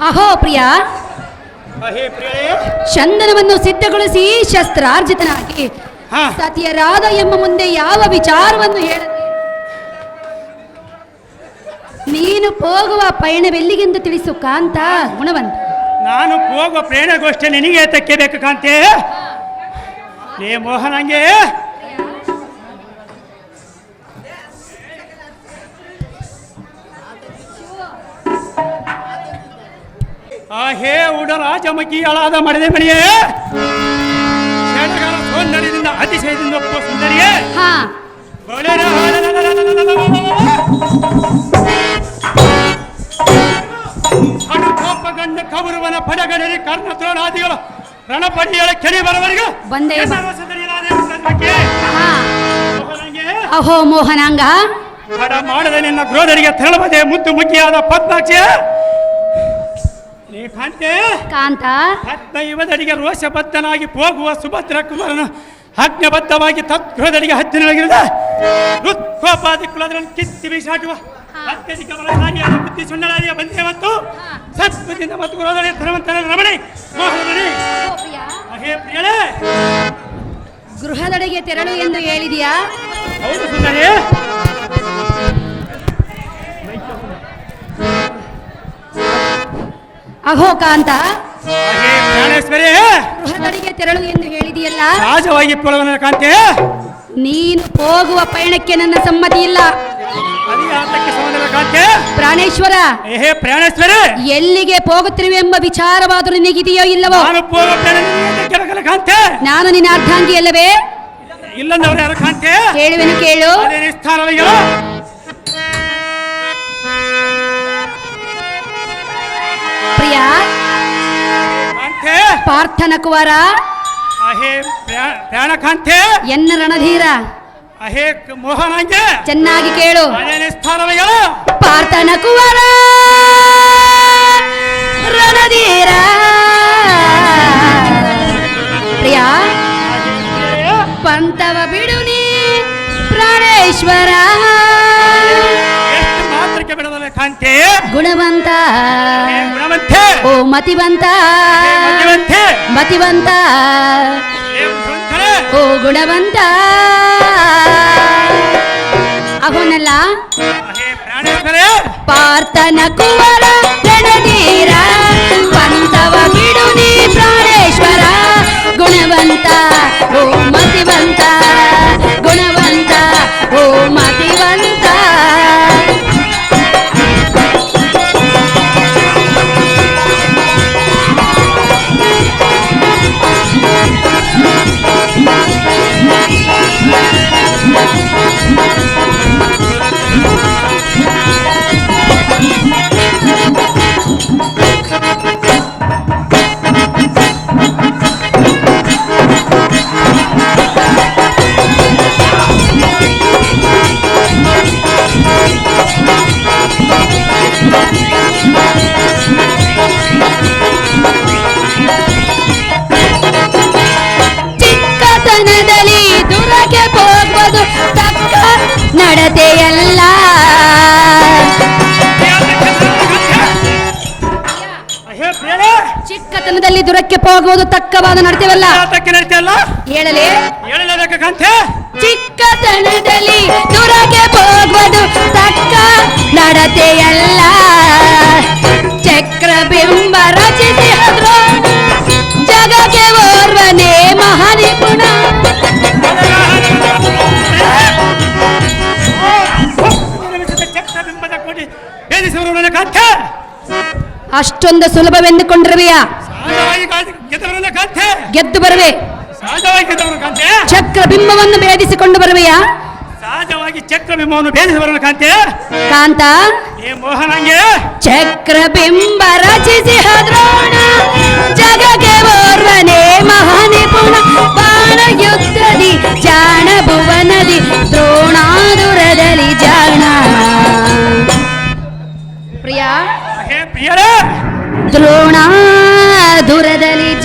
ಅಹೋ ಪ್ರಿಯ, ಚಂದನವನ್ನು ಸಿದ್ಧಗೊಳಿಸಿ ಶಸ್ತ್ರಾರ್ಜಿತನಾಗಿ ಸತ್ಯರಾಧ ಎಂಬ ಮುಂದೆ ಯಾವ ವಿಚಾರವನ್ನು ಹೇಳದೆ ನೀನು ಹೋಗುವ ಪಯಣವೆಲ್ಲಿಗೆಂದು ತಿಳಿಸು ಕಾಂತ ಗುಣವಂತ. ನಾನು ಹೋಗುವ ಪ್ರೇರಣಗೋಷ್ಠಿ ನಿನಗೆ ತಕ್ಕಬೇಕು ಕಾಂತೆ. ಲೇ ಮೋಹನಂಗೆ ಹೇ ಉಡರಾಜಮುಖಿಯಳಾದ ಮಡದೆ ಮಣಿಯೇ, ಕ್ಷಣಗಳ ಸೌಂದರ್ಯದಿಂದ ಅತಿಶಯದಿಂದ ಒಪ್ಪುವ ಸುಂದರಿಯೇ, ಅನುಕೋಪಗಂಡ ಕೌರವನ ಪಡಗಡಲಿ ಕರ್ಣದ್ರೋಣಾದಿಗಳ ರಣಪಡಿಯಳ ಕೆಡಿ ಬರವರೆಗೂ ಬಂದೇ ಅಹೋ ಮೋಹನಾಂಗ, ತಡ ಮಾಡದೆ ನಿನ್ನ ಕ್ರೋಧರಿಗೆ ತೆರಳಬದೆ ಮುದ್ದು ಮುಖ್ಯಾದ ಪದ್ಮಾಕ್ಷಿ ಕಾಂತೆ ಕಾಂತ. ಪದ್ಮಯುವದರಿಗೆ ರೋಷಬದ್ಧನಾಗಿ ಹೋಗುವ ಸುಭದ್ರ ಕುಮಾರನು ಆಜ್ಞಬದ್ಧವಾಗಿ ತತ್ಕ್ರೋಧರಿಗೆ ಹತ್ತಿರವಾಗಿರದ ಹೃತ್ಕೋಪಾದಿ ಕುಲಗಳನ್ನು ಕಿತ್ತಿ ಬೀಸಾಟುವ ಅತ್ಯಧಿಕ ಬಲಧಾರಿಯಾದ ಬುದ್ಧಿ ಸುಂದರಾರಿಯ ಬಂದೆ ಮತ್ತು ಸತ್ಪದಿಂದ ಮತ್ತು ಕ್ರೋಧರಿಗೆ ಧನವಂತನ ರಮಣಿ ಮೋಹನಮಣಿ. ಹೇ ಪ್ರಿಯಳೇ, ಗೃಹದಡೆಗೆ ತೆರಳು ಎಂದು ಹೇಳಿದೆಯಾ? ಹೌದು ಸುಂದರಿ. ಅಹೋ ಕಾಂತ, ಪ್ರಾಣೇಶ್ವರಿ, ಗೃಹದಡೆಗೆ ತೆರಳು ಎಂದು ಹೇಳಿದೆಯಲ್ಲ, ಸಹಜವಾಗಿ ಪೊಲವನ ಕಾಂತೆ. ನೀನು ಹೋಗುವ ಪಯಣಕ್ಕೆ ನನ್ನ ಸಮ್ಮತಿ ಇಲ್ಲ. ಪ್ರಾಣೇಶ್ವರ, ಪ್ರಾಣೇಶ್ವರಿ, ಎಲ್ಲಿಗೆ ಹೋಗುತ್ತಿರುವೆ ಎಂಬ ವಿಚಾರವಾದರೂ ನಿನಗಿದೆಯೋ ಇಲ್ಲವೋ? ನಾನು ನಿನ್ನ ಅರ್ಧಾಂಗಿ ಅಲ್ಲವೇ? ಇಲ್ಲಂದವರು ಯಾರು ಕಾಂತೆ? ಕೇಳುವೆನು, ಕೇಳು. ಪ್ರಿಯ ಪಾರ್ಥನ ಕುವರ, ಪ್ರಾಣಕಾಂತೆ, ಎನ್ನ ರಣಧೀರ, ಅಹೇ ಮೋಹನಂಗೆ ಚೆನ್ನಾಗಿ ಕೇಳು. ಪಾರ್ಥನ ಕುವರ ರಣಧೀರ. ಪ್ರಿಯ ಪಂತವ ಬಿಡು ನೀ ಪ್ರಾಣೇಶ್ವರ, ಮಾತ್ರಕ್ಕೆ ಬಿಡದಲ್ಲ ಕಾಂತೆ. ಗುಣವಂತ ಗುಣವಂತೆ, ಓ ಮತಿವಂತ ಮತಿವಂತ, ಓ ಗುಣವಂತ. ಅವನಲ್ಲ ಪಾರ್ಥನ ಕುವರ ರಣಧೀರ, ಪಂತವ ಬಿಡು ನೀ ಪ್ರಾಣೇಶ್ವರ. ಗುಣವಂತ ಓ ಮತಿವಂತ, ಗುಣವಂತ ಓ ಮತಿವಂತ. ಚಿಕ್ಕತನದಲ್ಲಿ ದುರಗೆ ಹೋಗುವುದು ತಕ್ಕ ನಡತೆಯಲ್ಲ. ಚಿಕ್ಕತನದಲ್ಲಿ ದುರಕ್ಕೆ ಹೋಗುವುದು ತಕ್ಕವಾದ ನಡತೆವಲ್ಲ. ಹೇಳಲೇ? ಚಿಕ್ಕತನದಲ್ಲಿ ದುರಗೆ ಹೋಗುವುದು ತಕ್ಕ ನಡತೆಯಲ್ಲ. ಚಕ್ರಬಿಂಬ ರಚಿಸಿ ಜಗಕ್ಕೆ ಓರ್ವನೇ ಮಹಾನಿಪುಣ. ಅಷ್ಟೊಂದು ಸುಲಭವೆಂದುಕೊಂಡಿರುವೆಯ? ಗೆದ್ದು ಬರುವೆ. ಚಕ್ರಬಿಂಬವನ್ನು ಭೇದಿಸಿಕೊಂಡು ಬರುವೆಯಾ? ಸಹಜವಾಗಿ ಚಕ್ರಬಿಂಬವನ್ನು ಭೇದಿಸಿ ಬರೋಣ ಕಾಂತೆ. ಕಾಂತ, ಮೋಹನಂಗೆ ಚಕ್ರಬಿಂಬ ರಚಿಸಿ ದ್ರೋಣ ಜಗಕ್ಕೆ ಓರ್ವನೇ ಮಹಾನಿಪುಣ. ಬಾಣ ಯುದ್ಧದಿ ಜಾಣ ಭುವನದಿ ದ್ರೋಣಾದುರದಲ್ಲಿ ಜಾಣ. ಪ್ರಿಯ ದ್ರೋಣಾದುರದಲ್ಲಿ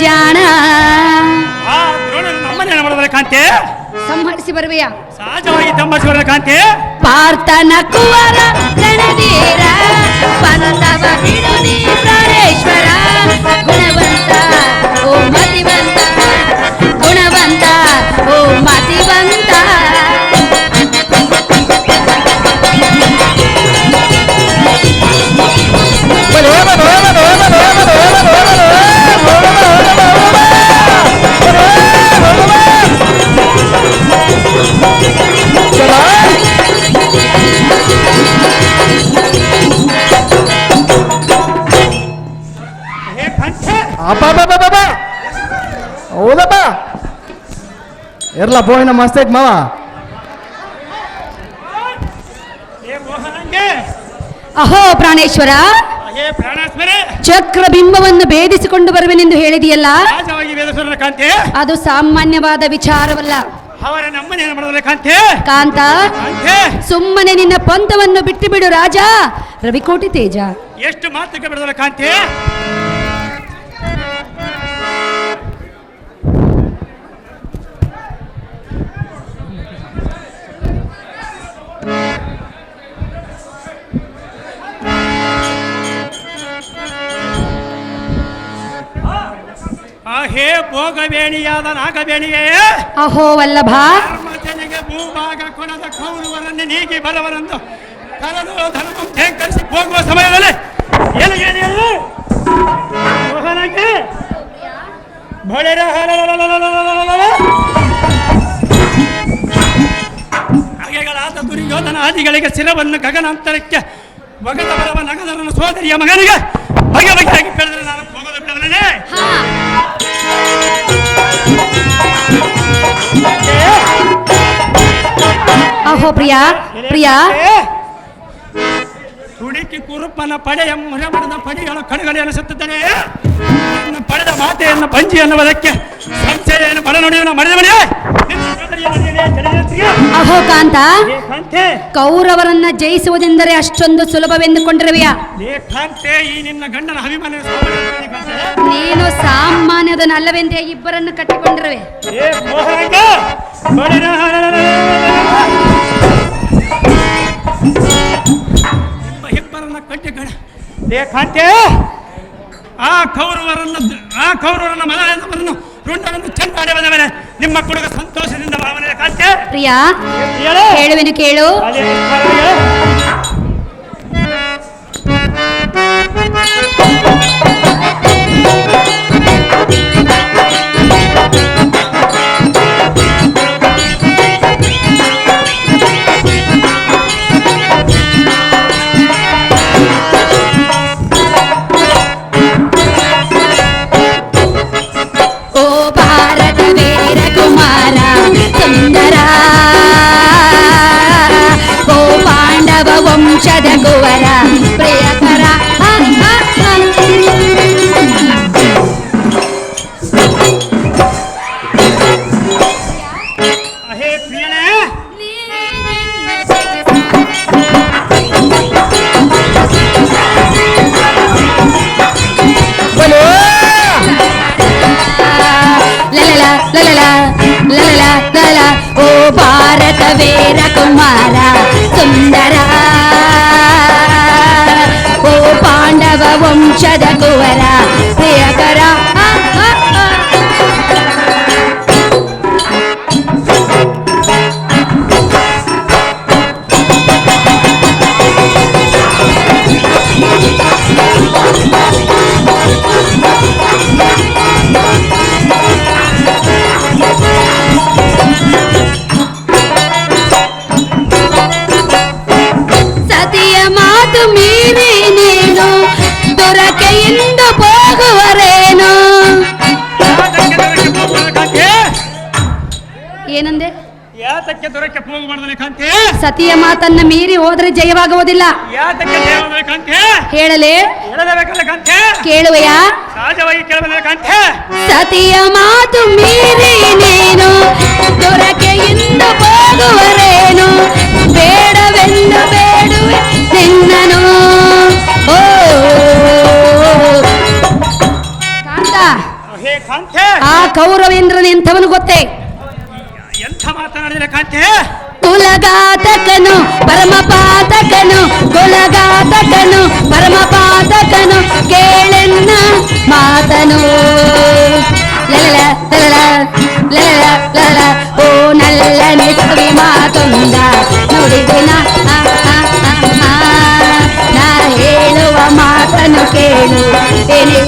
ಜಾಣ. ನಮ್ಮನೆ ಮಾಡಿದ್ರೆ ಕಾಂತೆ ಸಂಹರಿಸಿ ಬರುವೆಯಾ? ಸಹಜವಾಗಿ ಸಂಹರಿಸಿ ಬರಲ್ಲ ಕಾಂತೆ. ಪಾರ್ಥನ ಕುವರ ರಣಧೀರ, ಪಂತವ ಬಿಡು ನೀ ಪ್ರಾಣೇಶ್ವರ. ಅಪ್ಪ ಹೌದಪ್ಪ ಇರ್ಲ ಬೋಯ್ನ ಮಸ್ತ್ ಐತ್ ಮಾವ. ಅಹೋ ಪ್ರಾಣೇಶ್ವರ, ಚಕ್ರ ಬಿಂಬವನ್ನು ಭೇದಿಸಿಕೊಂಡು ಬರುವೆನೆಂದು ಹೇಳಿದೆಯಲ್ಲ, ಅದು ಸಾಮಾನ್ಯವಾದ ವಿಚಾರವಲ್ಲ. ಅವರ ನಮ್ಮನೇನು ಮಾಡೋದಿಲ್ಲ ಕಾಂತೆ. ಕಾಂತ, ಸುಮ್ಮನೆ ನಿನ್ನ ಪಂಥವನ್ನು ಬಿಟ್ಟು ಬಿಡು ರಾಜ ರವಿಕೋಟಿ ತೇಜ. ಎಷ್ಟು ಮಾತಕ್ಕೆ ಬಿಡೋದಿಲ್ಲ ಕಾಂತೆ. ಹೇ ಭೋಗವೇಣಿಯಾದ ನಾಗವೇಣಿಯೇ, ಅಹೋ ವಲ್ಲಭ, ಧರ್ಮಜನಿಗೆ ಭೂಭಾಗ ಕೊಡದ ಕೌರವರನ್ನು ನೀಗಿ ಬರವರೆಂದು ಕರೆದು ಧರ್ಮ ಶೇಖರಿಸಿ ಹೋಗುವ ಸಮಯದಲ್ಲಿ ಹಾಗೆಗಳಾದ ದುರ್ಯೋಧನ ಆದಿಗಳಿಗೆ ಶಿರವನ್ನು ಗಗನಾಂತರಕ್ಕೆ ಒಗದ ಬರವ ನಗದರನ ಸೋದರಿಯ ಮಗನಿಗೆ ಬಗೆ ಬಗೆಯಾಗಿ ಬೆಳೆದರೆ ನಾನು ಹೋಗೋದು ಬಿಡವನೇ. ಅಹೋ ಪ್ರಿಯಾ ಪ್ರಿಯಾ, ಹುಡುಕಿ ಕುರುಪ್ಪನ ಪಡೆಯ ಮುರಮರದ ಪಡೆಗಳ ಕಡೆಗಡೆ ಅನಿಸುತ್ತದೆ. ಪಡೆದ ಮಾತೆಯನ್ನು ಪಂಜಿ ಅನ್ನುವುದಕ್ಕೆ ಸಂಶಯವನ್ನು ಬಡ ನುಡಿಯುವ ಮರೆದ ಮನೆ. ಅಹೋ ಕಾಂತ, ಕೌರವರನ್ನ ಜಯಿಸುವುದೆಂದರೆ ಅಷ್ಟೊಂದು ಸುಲಭವೆಂದುಕೊಂಡಿರುವೆಯಾ? ಈ ನಿನ್ನ ಗಂಡನ ಅಭಿಮಾನ ನೀನು ಸಾಮಾನ್ಯದನ್ನಲ್ಲವೆಂದೇ ಇಬ್ಬರನ್ನು ಕಟ್ಟಿಕೊಂಡಿರುವೆ. ಇಬ್ಬರನ್ನ ಕಟ್ಟಿಕೊಂಡ ಆ ಕೌರವರನ್ನ ಮನೆಯನ್ನು ರುಂಡನನ್ನು ಚೆಂದಾಡಿ ಬಂದವನೇ ನಿಮ್ಮ ಕುಡುಗ ಸಂತೋಷದಿಂದ ಭಾವನೆ ಕಾಂತೆ. ಪ್ರಿಯಾ, ಹೇಳುವೆನು ಕೇಳು. ವಂಶದ ಕುವರ ಪ್ರಿಯಕರ, ಓ ಭಾರತ ವೀರ ಕುಮಾರ ಸುಂದರ, ಓ ಪಾಂಡವ ವಂಶದ ಕುವರ ಪ್ರಿಯಕರ. ಸತಿಯ ಮಾತು ಮೀರಿ ನೀನು ದೊರಕೆಯಿಂದ ಹೋಗುವರೇನು? ಏನಂದೆ? ಯಾತಕ್ಕೆ ದೊರಕ್ಕೆ ಹೋಗು ಮಾಡಿದ್ರೆ ಕಾಂತೆ? ಸತಿಯ ಮಾತನ್ನ ಮೀರಿ ಹೋದ್ರೆ ಜಯವಾಗುವುದಿಲ್ಲ. ಯಾತಕ್ಕೆ ಜಯವಾಗಬೇಕು ಕಾಂತೆ? ಹೇಳಲೇ? ಹೇಳಲೇಬೇಕಲ್ಲ ಕಾಂತೆ? ಕೇಳುವೆಯಾ? ಸಹಜವಾಗಿ ಕೇಳಬಲ್ಲ ಕಾಂತೆ. ಸತಿಯ ಮಾತು ಮೀರಿ ನೀನು ದೊರಕೆಯಿಂದ ಹೋಗುವರೇನು? ಬೇಡವೆಂದು ಬೇಡುವೆ ನಿನ್ನನು. ಓ ಕಾಂತ, ಹೇ ಕಾಂತೆ, ಆ ಕೌರವೇಂದ್ರನ ಎಂಥವನು ಗೊತ್ತೇ? ಎಂಥ ಮಾತನಾಡಿದ್ರೆ ಕಾಂತೆ? ಕುಲಘಾತಕನು ಪರಮಪಾತಕನು, ಕುಲಘಾತಕನು ಪರಮಪಾತಕನು, ಕೇಳೆನ್ನ ಮಾತನು. ಲಲ ಲಲ ಲಲ ಲಲ, ಓ ನಲ್ಲನೆ ಕವಿ ಮಾತೊಂದ ನುಡಿದಿನ, ನಾ ಹೇಳುವ ಮಾತನು ಕೇಳು ಏನೇ.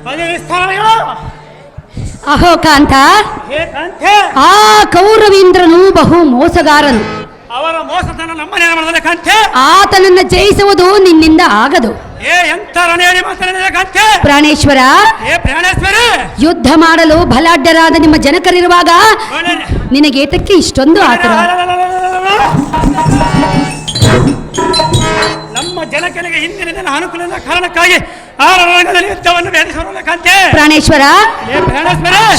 ಪದವಿ ಸ್ಥಾನಗಳು ಅಹೋ ಕಾಂತ, ಹೇ ಕಾಂತೆ, ಆ ಕೌರವೀಂದ್ರನು ಬಹು ಮೋಸಗಾರನು. ಅವರ ಮೋಸತನ ನಮ್ಮನೆ ಮಾಡಿದ್ರೆ ಕಾಂತೆ, ಆತನನ್ನ ಜಯಿಸುವುದು ನಿನ್ನಿಂದ ಆಗದು. ಎಂತ ರಣೇರಿ ಮಾತನಾಡಿದ ಕಾಂತೆ. ಪ್ರಾಣೇಶ್ವರ, ಪ್ರಾಣೇಶ್ವರ, ಯುದ್ಧ ಮಾಡಲು ಬಲಾಢ್ಯರಾದ ನಿಮ್ಮ ಜನಕರಿರುವಾಗ ನಿನಗೇತಕ್ಕೆ ಇಷ್ಟೊಂದು ಆತರ? ನಮ್ಮ ಜನಕನಿಗೆ ಹಿಂದಿನ ದಿನ ಅನುಕೂಲದ ಕಾರಣಕ್ಕಾಗಿ ಆ ರಣರಂಗದಲ್ಲಿ ಯುದ್ಧವನ್ನು ಬೇಡಿಸೋಣ ಕಾಂತೆ. ಪ್ರಾಣೇಶ್ವರ,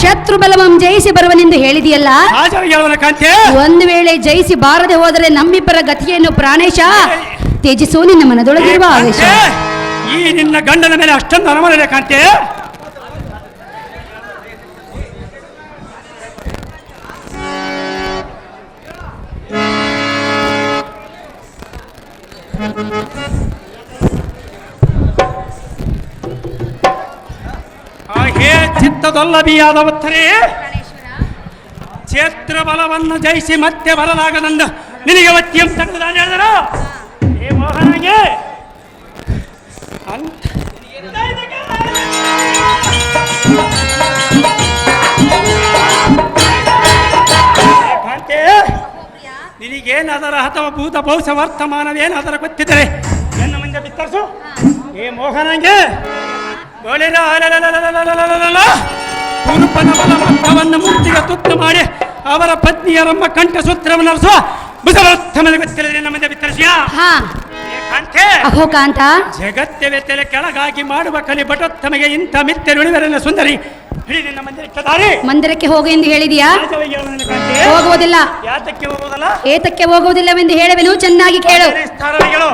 ಶತ್ರು ಬಲವಂ ಜಯಿಸಿ ಬರುವನೆಂದು ಹೇಳಿದೆಯಲ್ಲ, ಕಾಂತೆ. ಒಂದು ವೇಳೆ ಜಯಿಸಿ ಬಾರದೆ ಹೋದರೆ ನಮ್ಮಿಬ್ಬರ ಗತಿಯನ್ನು ಪ್ರಾಣೇಶ ತ್ಯಜಿಸು ನಿನ್ನ ಮನದೊಳಗಿರುವ ಆವೇಶ. ಈ ನಿನ್ನ ಗಂಡನ ಮೇಲೆ ಅಷ್ಟೊಂದು ಅನುಮಾನ ಕಾಂತೆ. ಹೇ ಚಿತ್ತದೊಲ್ಲಬಿಯಾದ ಉತ್ತರೇ, ಕ್ಷೇತ್ರ ಬಲವನ್ನು ಜಯಿಸಿ ಮತ್ತೆ ಬರಲಾಗದಂದು ನಿನಗೆ ಒತ್ತಿಯಂ ತೆಗೆದು ಹೇಳಿದರು. ಹೇ ಮೋಹನಿಗೆ ಕಾಂತೆ, ನಿನಗೇನಾದರ ಅಥವಾ ಭೂತ ಭವಿಷ್ಯ ವರ್ತಮಾನವೇನಾದರ ಗೊತ್ತಿದ್ದರೆ ಎನ್ನ ಮುಂದೆ ಬಿತ್ತರಿಸು. ಹೇ ಮೋಹನಂಗೆ ಕುರುಪನ ಬಲ ಮತ್ತವನ್ನು ಮೂರ್ತಿಗೆ ತುತ್ತು ಮಾಡಿ ಅವರ ಪತ್ನಿಯರಮ್ಮ ಕಂಠಸೂತ್ರವನ್ನು ನಡೆಸುವ ಬುಧವರ್ಥಮದ ಗೊತ್ತಿಲ್ಲದೆ ನಮ್ಮ ಮುಂದೆ ಬಿತ್ತರಿಸಿಯ. ಅಹೋ ಕಾಂತ, ಜಗತ್ಯವೆತ್ತಲೆ ಕೆಳಗಾಗಿ ಮಾಡುವ ಕಲಿ ಬಟೋತ್ತಮಗೆ ಇಂಥ ಮಿತ್ಯ ನುಡಿವರನ್ನ ಸುಂದರಿ ಹಿಡಿದು ನಮ್ಮ ಮಂದಿರಕ್ಕೆ ಹೋಗು ಎಂದು ಹೇಳಿದೆಯಾ? ಹೋಗುವುದಿಲ್ಲ. ಯಾತಕ್ಕೆ ಹೋಗುವುದಲ್ಲ? ಏತಕ್ಕೆ ಹೋಗುವುದಿಲ್ಲವೆಂದು ಹೇಳುವೆನು, ಚೆನ್ನಾಗಿ ಕೇಳು. ಸ್ಥಾನಗಳು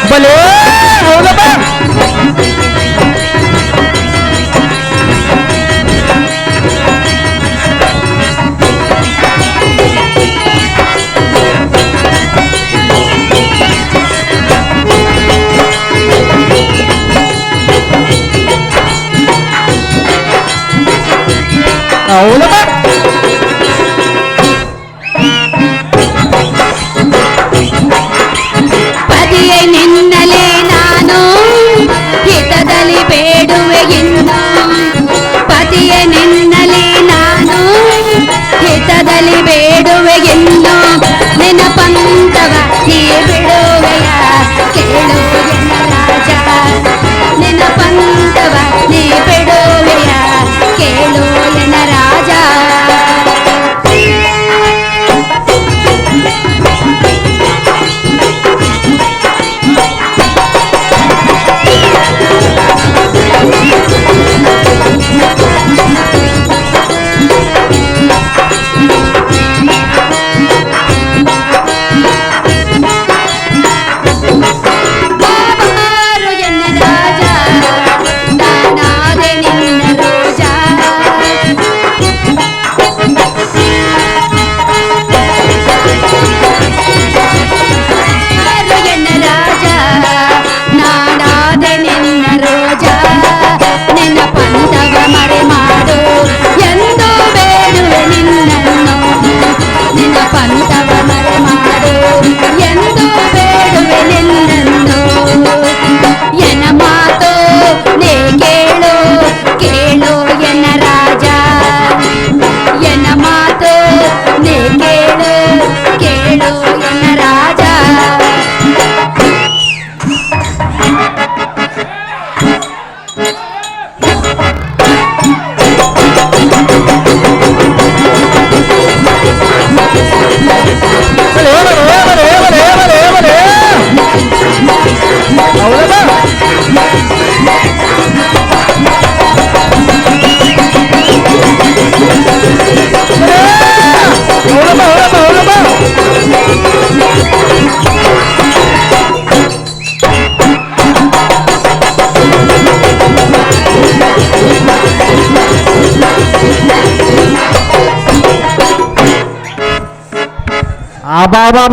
ಬಲೋ ಹೌದಪ್ಪ. ಹೌದಪ್ಪ. ಪದಿಯೇ ನಿನ್ನಲೇ ನಾನು ಹಿತದಲ್ಲಿ ಬೇಡುವೆ ಇನ್ನು, ಪತಿಯೇ ನಿನ್ನಲೇ ನಾನು ಹಿತದಲ್ಲಿ ಬೇಡುವೆ ಇನ್ನು, ನಿನ್ನ ಪಂಥವ ನೀ ಬಿಡುವೆಯ ಕೇಳು ಎನ್ನ ರಾಜ, ನಿನ್ನ ಪಂಥವ ನೀ ಬಿಡುವೆಯ ಕೇಳು ಎನ್ನ ರಾಜ.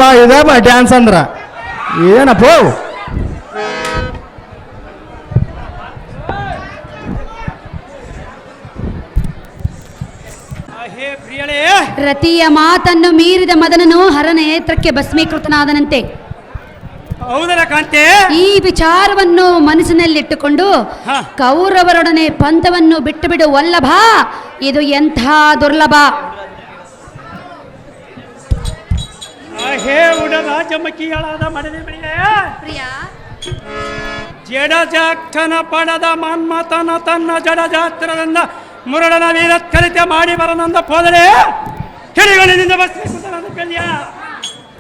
ಬಾ ಇದಮ್ಮ ಡ್ಯಾನ್ಸ್ ಅಂದ್ರ ಏನಪ್ಪ. ಹೇ ಪ್ರಿಯ ಹೇಳಿ. ರತಿಯ ಮಾತನ್ನು ಮೀರಿದ ಮದನನು ಹರನೇತ್ರಕ್ಕೆ ಭಸ್ಮೀಕೃತನಾದನಂತೆ. ಹೌದಲ್ಲ ಕಾಂತೆ? ಈ ವಿಚಾರವನ್ನು ಮನಸ್ಸಿನಲ್ಲಿಟ್ಟುಕೊಂಡು ಹ. ಕೌರವರೊಡನೆ ಪಂಥವನ್ನು ಬಿಟ್ಟು ಬಿಡು ವಲ್ಲಭ, ಇದು ಎಂಥ ದುರ್ಲಭ. ಹೇ ಉಡದ ಜಮಕಿಯಾಳಾದ ಮಡದಿ ಬಳಿಯೇ ಜಡಜಾಕ್ಷನ ಪಡದ ಮನ್ಮಥನ ತನ್ನ ಜಡಜಾತ್ರದಿಂದ ಮುರಡನ ವೀರತ್ಕರಿತೆ ಮಾಡಿ ಬರನಂದ ಪೋದರೆ ಕಿಡಿಗಳಿಂದ ಬಸ್ಯ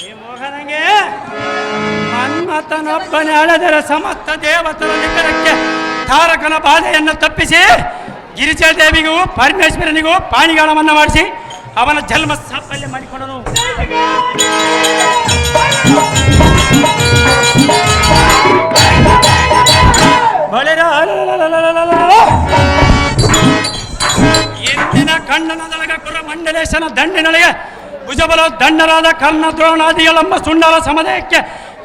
ಈ ಮೋಹನಂಗೆ ಮನ್ಮಥನೊಬ್ಬನೇ ಅಳದರ ಸಮಸ್ತ ದೇವತರ ನಿಕರಕ್ಕೆ ತಾರಕನ ಬಾಧೆಯನ್ನು ತಪ್ಪಿಸಿ ಗಿರಿಜಾದೇವಿಗೂ ಪರಮೇಶ್ವರನಿಗೂ ಪಾಣಿಗಾಳವನ್ನು ಮಾಡಿಸಿ ಅವನ ಜನ್ಮ ಸಾಫಲ್ಯ ಮಾಡಿಕೊಂಡನು. ಇಂದಿನ ಕಣ್ಣನದೊಳಗ ಕುರ ಮಂಡಲೇಶನ ದಂಡಿನೊಳಗೆ ಭುಜಬಲ ದಂಡರಾದ ಕರ್ಣ ದ್ರೋಣಾದಿಗಳೆಂಬ ಸುಂಡಲ ಸಮುದಾಯಕ್ಕೆ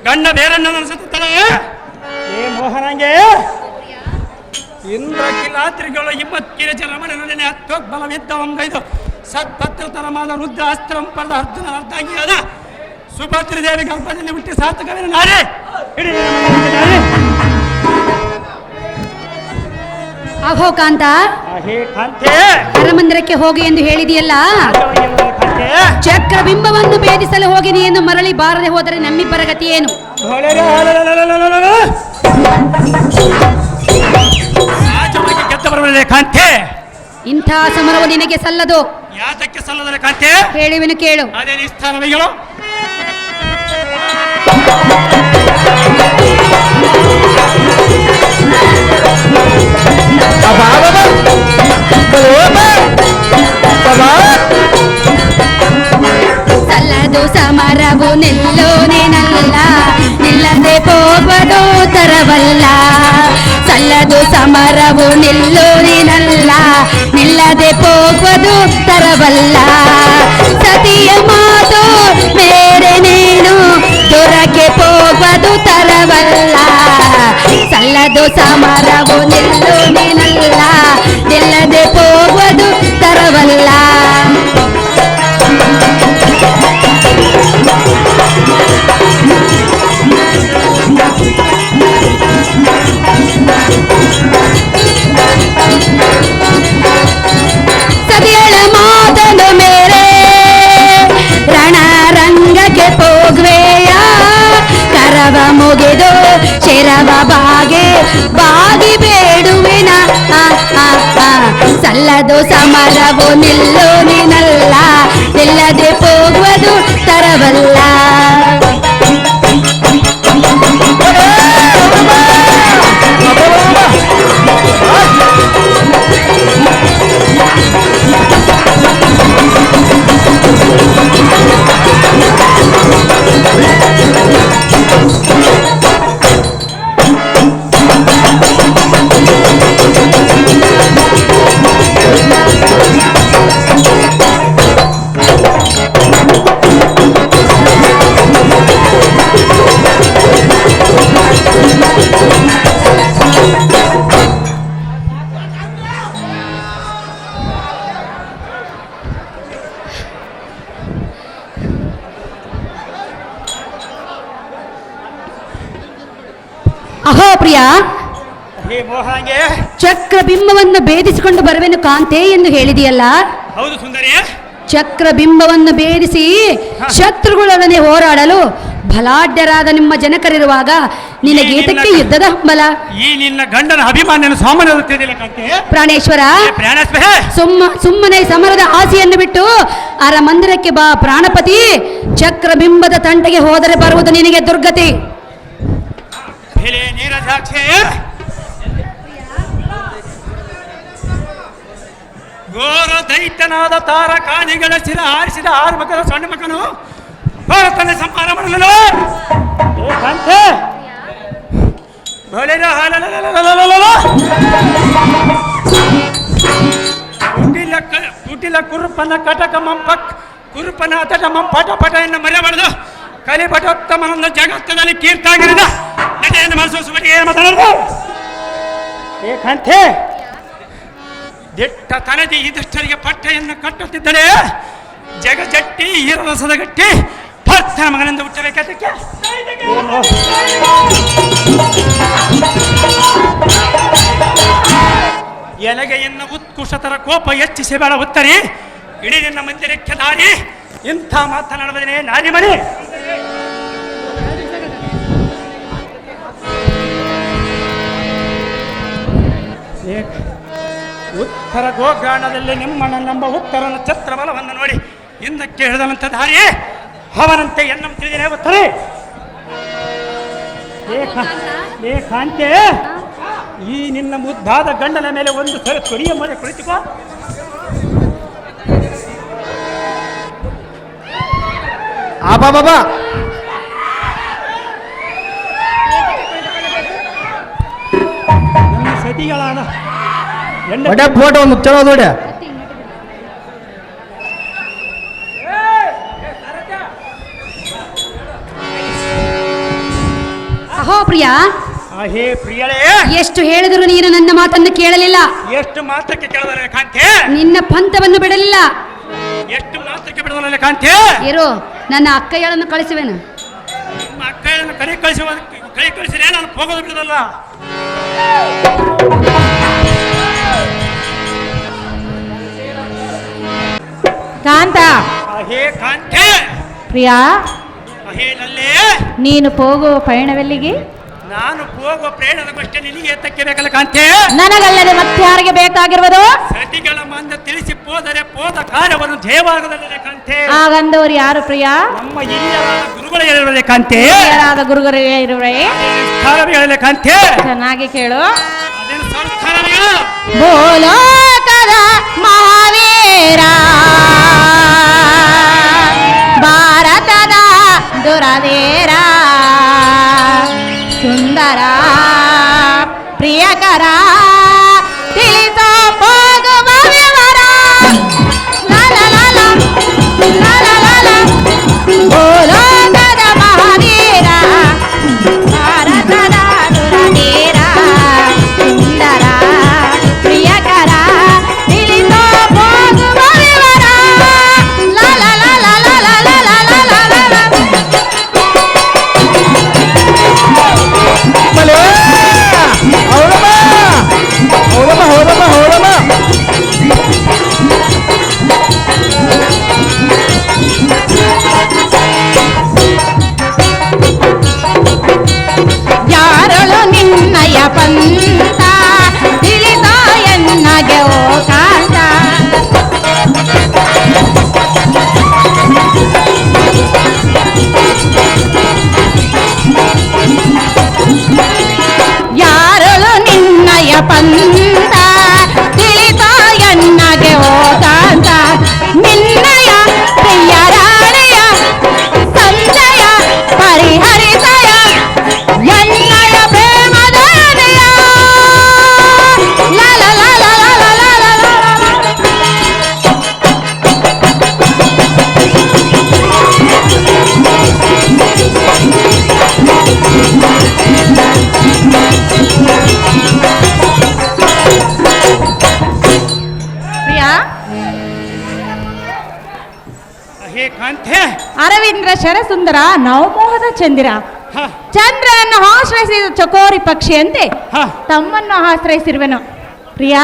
ಗಂಡ ಬೇರನ್ನು ನಡೆಸುತ್ತಲೇ ಏ ಮೋಹನಂಗೆ ಇಂದ್ರ ಕಿಲಾತ್ರಿಗಳು ಇಮ್ಮತ್ಕಿರಚ ರಮಣನೊಡನೆ ಅತ್ಯೋಗ್ಬಲವಿದ್ದವಂಗೈದು ಸತ್ಪತ್ರತರಮಾದ ರುದ್ರ ಅಸ್ತ್ರಂ ಪಡೆದ ಅರ್ಜುನ ಅರ್ಧಾಂಗಿಯಾದ ಸುಭದ್ರಿ ದೇವಿ ಗರ್ಭದಲ್ಲಿ ಹುಟ್ಟಿ ಸಾರ್ಥಕವೇನು ನಾರೇ ಹಿಡಿ ಅಹೋ ಕಾಂತ, ಹರಮಂದಿರಕ್ಕೆ ಹೋಗಿ ಎಂದು ಹೇಳಿದೆಯಲ್ಲ, ಚಕ್ರಬಿಂಬವನ್ನು ಭೇದಿಸಲು ಹೋಗಿನಿ ಎಂದು ಮರಳಿ ಬಾರದೆ ಹೋದರೆ ನಮ್ಮಿಬ್ಬರ ಗತಿ ಏನು? ಕಾಂತೆ, ಇಂಥ ಸಮರವು ನಿನಗೆ ಸಲ್ಲದು. ಯಾತಕ್ಕೆ ಸಲ್ಲದರೆ ಕಾಂತೆ? ಹೇಳುವೆನು ಕೇಳು. ಅದೇ ಸ್ಥಾನವಿಗಳು ಸಲ್ಲದು ಸಮರವು ನಿಲ್ಲೋನೇನಲ್ಲ, ನಿಲ್ಲದೆ ಹೋಗುವುದು ತರವಲ್ಲ. ಸಲ್ಲದು ಸಮರವು ನಿಲ್ಲೋನೇನಲ್ಲ, ನಿಲ್ಲದೆ ಹೋಗುವುದು ತರವಲ್ಲ. ಸತಿಯ ಮಾತು ಬೇರೆ ನೀನು ದೊರಕೆ ಹೋಗುವುದು ತರವಲ್ಲ. ಸಲ್ಲದು ಸಮರವು ನಿಲ್ಲೋನೇನಲ್ಲ, ನಿಲ್ಲದೆ ಹೋಗುವುದು ತರವಲ್ಲ. ಸತಿಯಳ ಮಾತನು ಮೇರೆ ರಣರಂಗಕ್ಕೆ ಹೋಗ್ವೆಯ, ಕರವ ಮುಗಿದು ಶಿರವ ಬಾಗಿ ಬೇಡುವಿನ. ಸಲ್ಲದು ಸಮರವು ನಿಲ್ಲು ನೀನಲ್ಲ, ನಿಲ್ಲದೆ ಹೋಗುವುದು ತರವಲ್ಲ. ಅಹೋ ಪ್ರಿಯ, ಹೇ ಮೋಹನಂಗೆ ಚಕ್ರಬಿಂಬವನ್ನು ಭೇದಿಸಿಕೊಂಡು ಬರುವೆನು ಕಾಂತೆ ಎಂದು ಹೇಳಿದೆಯಲ್ಲ. ಹೌದು ಸುಂದರಿ. ಚಕ್ರಬಿಂಬವನ್ನು ಭೇದಿಸಿ ಶತ್ರುಗಳೊಡನೆ ಹೋರಾಡಲು ಬಲಾಢ್ಯರಾದ ನಿಮ್ಮ ಜನಕರಿರುವಾಗ ನಿನಗೇತಕ್ಕೆ ಯುದ್ಧದ ಹಂಬಲ? ಈ ನಿನ್ನ ಗಂಡನ ಅಭಿಮಾನ ಸಾಮಾನ್ಯ ಕಾಂತೆ. ಪ್ರಾಣೇಶ್ವರ, ಸುಮ್ಮನೆ ಸಮರದ ಆಸೆಯನ್ನು ಬಿಟ್ಟು ಅರಮಂದಿರಕ್ಕೆ ಬಾ ಪ್ರಾಣಪತಿ. ಚಕ್ರಬಿಂಬದ ತಂಟೆಗೆ ಹೋದರೆ ಬರುವುದು ನಿನಗೆ ದುರ್ಗತಿ. ನೀರಜಾಕ್ಷೆ ಘೋರ ದೈತ್ಯನಾದ ತಾರಕಾಣಿಗಳ ಶಿರ ಆರಿಸಿದ ಆರು ಮಕ್ಕಳ ಸಣ್ಣ ಮಕ್ಕನು ಭಾರತನ ಸಂಹಾರ ಮಾಡಲು ಕುಟಿಲ ಕುರುಪನ ಕಟಕ ಮಂಪಕ್ ಕುರುಪನ ಅತಟ ಮಂಪಟ ಪಟ ಎನ್ನು ಮರೆಯಬಾರದು. ಕಲಿಪಟೋತ್ತಮನೊಂದು ಜಗತ್ತಿನಲ್ಲಿ ಕೀರ್ತಾಗಿರಿದ ನಡೆಯನ್ನು ಮನಸ್ಸು ಏನು ಮಾತಾಡೋದು? ಏ ಕಾಂತೆ, ದಿಟ್ಟ ತನದಿ ಇದಿಷ್ಟರಿಗೆ ಪಟ್ಟೆಯನ್ನು ಕಟ್ಟುತ್ತಿದ್ದರೆ ಜಗಜಟ್ಟಿ ಈರರಸದ ಗಟ್ಟಿ ಭರ್ತನ ಮಗನಿಂದ ಹುಟ್ಟಬೇಕದಕ್ಕೆ ಎಲೆಗೆ ಎನ್ನ ಉತ್ಕುಷತರ ಕೋಪ ಹೆಚ್ಚಿಸಿ ಬೇಡ ಉತ್ತರಿ ಇಡೀ ನಿನ್ನ ಮಂದಿರಕ್ಕೆ ದಾರಿ ಇಂಥ ಮಾತನಾಡುವುದೇನೆ ನಾರಿ ಮನೆ ಉತ್ತರ ಗೋಗಾಣದಲ್ಲಿ ನಿಮ್ಮಣ್ಣನೆಂಬ ಉತ್ತರ ನಕ್ಷತ್ರ ಬಲವನ್ನು ನೋಡಿ ಹಿಂದಕ್ಕೆ ಹಿಡಿದಂಥ ದಾರಿ ಅವನಂತೆ ಎನ್ನ ತಿಳಿದೇನೆ ಉತ್ತರಿ ಕಾಂತೆ ಈ ನಿನ್ನ ಮುದ್ದಾದ ಗಂಡನ ಮೇಲೆ ಒಂದು ಸಲ ತೊಡಿಯ ಮನೆ ಕುಳಿತುಕೋ ಆಬಾ ಬಾಬಾ ನನ್ನ ಸತಿಗಳಾದ ಒಡೆ ಫೋಟೋ ಒಂದು ಚಲೋ ನೋಡಿ ಅಹೋ ಪ್ರಿಯಾ, ಹೇ ಪ್ರಿಯಳೇ, ಎಷ್ಟು ಹೇಳಿದ್ರು ನೀನು ನನ್ನ ಮಾತನ್ನು ಕೇಳಲಿಲ್ಲ. ಎಷ್ಟು ಮಾತ್ರಕ್ಕೆ ಕೇಳದಲ್ಲ ಕಾಂತೆ, ನಿನ್ನ ಪಂಥವನ್ನು ಬಿಡಲಿಲ್ಲ. ಎಷ್ಟು ಮಾತ್ರಕ್ಕೆ ಬಿಡದಲ್ಲ ಕಾಂತೆ. ಇರು, ನನ್ನ ಅಕ್ಕಯ್ಯಳನ್ನು ಕಳಿಸುವೆನು. ನಿಮ್ಮ ಅಕ್ಕಯ್ಯಳನ್ನು ಕೈ ಕಳಿಸಿದ್ರೆ ನಾನು ಹೋಗೋದು ಬಿಡದಲ್ಲ. ಕಾಂತ, ಹೇ ಕಾಂತೆ, ಪ್ರಿಯಾ, ಹೇ ನಲ್ಲೇ, ನೀನು ಹೋಗುವ ಪಯಣವೆಲ್ಲಿಗೆ? ನಾನು ಹೋಗುವ ಪ್ರಯಾಣದಷ್ಟೇ ನಿನಗೆ ಎತ್ತಕ್ಕೆ ಬೇಕಲ್ಲ ಕಾಂತೆ. ನನಗಲ್ಲದೆ ಮತ್ತಾರಿಗೆ ಬೇಕಾಗಿರುವುದು? ಸತಿಗಳ ಮಂದ ತಿಳಿಸಿ ಹೋದರೆ ಹೋದ ಕಾರ್ಯವನ್ನು ಜಯವಾಗದಲ್ಲದೆ ಕಾಂತೆ. ಆಗಂದವರು ಯಾರು ಪ್ರಿಯಾ? ನಮ್ಮ ಹಿರಿಯರಾದ ಗುರುಗಳೇ ಇರುವುದೇ ಕಾಂತೆ. ಹಿರಿಯರಾದ ಗುರುಗಳೇ ಇರುವೇ? ಸ್ಥಾನಗಳೇ ಕಾಂತೆ. ಚೆನ್ನಾಗಿ ಕೇಳು. ಅದೇನು ಸಂಸ್ಥಾನಗಳು? ಭೂಲೋಕದ ಮಹಾವೀರ, ಭಾರತದ ದುರದೇರ, ಸುಂದರ ಪ್ರಿಯಕರ, ತಿಳಿಸೋ ಹೋಗುವ ವಿವರ. ಭೂಲೋಕದ ಮಹಾವೀರ, ಭಾರತದ ದುರದೇರ, ಸುಂದರ ಪ್ರಿಯಕರ, ತಿಳಿಸೋ ಹೋಗುವ ವಿವರ. ಯಾರಳು ನಿನ್ನಯ ಪಂಥ, ತಿಳಿದ ಎನ್ನಗೆ ಓ ಕಾಂತ. ಯಾರಳು ನಿನ್ನಯ ಪಂಥ, ತಿಳಿದ ಎನ್ನಗೆ ಓ ಕಾಂತ. ನಿನ್ನಯ ಪ್ರಿಯರಾಣೆಯ ಸಂಜಯ ಪರಿಹರಿಸಯ, ಎನ್ನಯ ಪ್ರೇಮದ ಹೃದಯ. ಲ ಲ ಲ ಲ ಲ ಲ ಲ ಲ ಲ. ಪ್ರಿಯಾ, ಹೇ ಕಾಂತೆ, ಅರವಿಂದ್ರ ಶರಸುಂದರ ನವಮೋಹದ ಚಂದಿರ, ಹ, ಚಂದ್ರನನ್ನು ಆಶ್ರಯಿಸಿದ ಚಕೋರಿ ಪಕ್ಷಿಯಂತೆ ಹ, ತಮ್ಮನ್ನು ಆಶ್ರಯಿಸಿರುವೆನು. ಪ್ರಿಯಾ,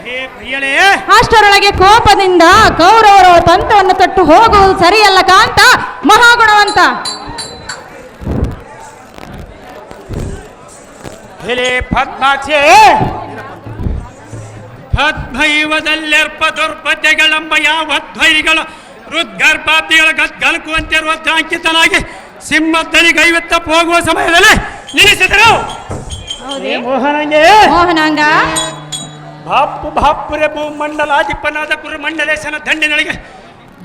ಹೇ ಪ್ರಿಯಳೇ, ಅಷ್ಟರೊಳಗೆ ಕೋಪದಿಂದ ಕೌರವರ ತಂತ್ರವನ್ನು ತೊಟ್ಟು ಹೋಗುವುದು ಸರಿಯಲ್ಲ ಕಾಂತ, ಮಹಾಗುಣವಂತ. ಹೇಳಿ ಪದ್ಮಾಕ್ಷಿ, ಪದ್ಮೈವದಲ್ಲೆರ್ಪ ದುರ್ಬದ್ಧೆಗಳೆಂಬ ಯಾವ ಧ್ವೈಗಳ ಹೃದ್ಗರ್ಭಾಬ್ದಿಗಳ ಗಲ್ಕುವಂತಿರುವ ಅಂಕಿತನಾಗಿ ಸಿಂಹದಲ್ಲಿ ಕೈವೆತ್ತ ಹೋಗುವ ಸಮಯದಲ್ಲಿ ನಿಲ್ಲಿಸಿದರು. ಮೋಹನಾಂಗ, ಬಾಪುರೆ ಭೂಮಂಡಲಾಧಿಪನಾದ ಕುರುಮಂಡಲೇಶನ ದಂಡಿನೊಳಗೆ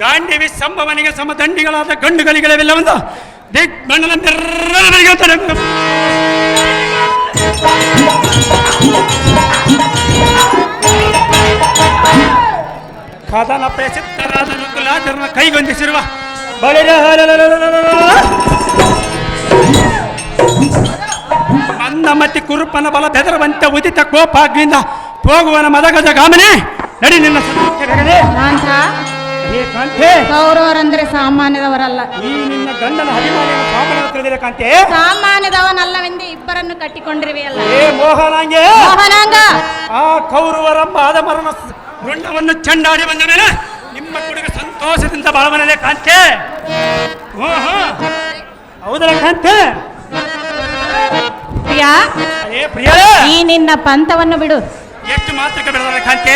ಗಾಂಡಿವಿ ಸಂಭವನಿಗೆ ಸಮದಂಡಿಗಳಾದ ಗಂಡುಗಳಿಗೆಲ್ಲವೆಲ್ಲವೊಂದು ದಿಗ್ಬಂಡಲ ಕದನ ಪ್ರಸಿದ್ಧರಾದ ನುಗ್ಗುಲಾದರನ್ನ ಕೈಗೊಂದಿಸಿರುವ ಬಳಿರ ಮಂದಮತಿ ಕುರುಪನ ಬಲ ಬೆದರುವಂತೆ ಉದಿತ ಕೋಪಾಗ್ನಿಂದ ಹೋಗುವನ ಮದಗಜ ಗಾಮನೆ ನಡಿ ನಿನ್ನ ಸತ್ಯಕ್ಕೆ ಬೇಗನೆ. ಕಾಂತ ಏ ಕಾಂತೆ, ಕೌರವರಂದ್ರೆ ಸಾಮಾನ್ಯದವರಲ್ಲ. ಈ ನಿನ್ನ ಗಂಡನ ಅಭಿಮಾನಿಯನ್ನು ಪಾಪನ ತಿಳಿದಿರ ಕಾಂತೆ. ಸಾಮಾನ್ಯದವನಲ್ಲವೆಂದೇ ಇಬ್ಬರನ್ನು ಕಟ್ಟಿಕೊಂಡಿರುವೆಯಲ್ಲ. ಏ ಮೋಹನಾಂಗೆ, ಮೋಹನಾಂಗ, ಆ ಕೌರವರೆಂಬ ಆದಮರನ ರುಂಡವನ್ನು ಚಂಡಾಡಿ ಬಂದ ಮೇಲೆ ನಿಮ್ಮ ಕುಡುಗ ಸಂತೋಷದಿಂದ ಬಾಳವನಲ್ಲೇ ಕಾಂತೆ. ಹೌದಲ್ಲ ಕಾಂತೆ? ಪ್ರಿಯ, ಏ ಪ್ರಿಯ, ಈ ನಿನ್ನ ಪಂಥವನ್ನು ಬಿಡು. ಎಷ್ಟು ಮಾತ್ರಕ್ಕೆ ಬೆಳೆದ ಕಾಂತೆ.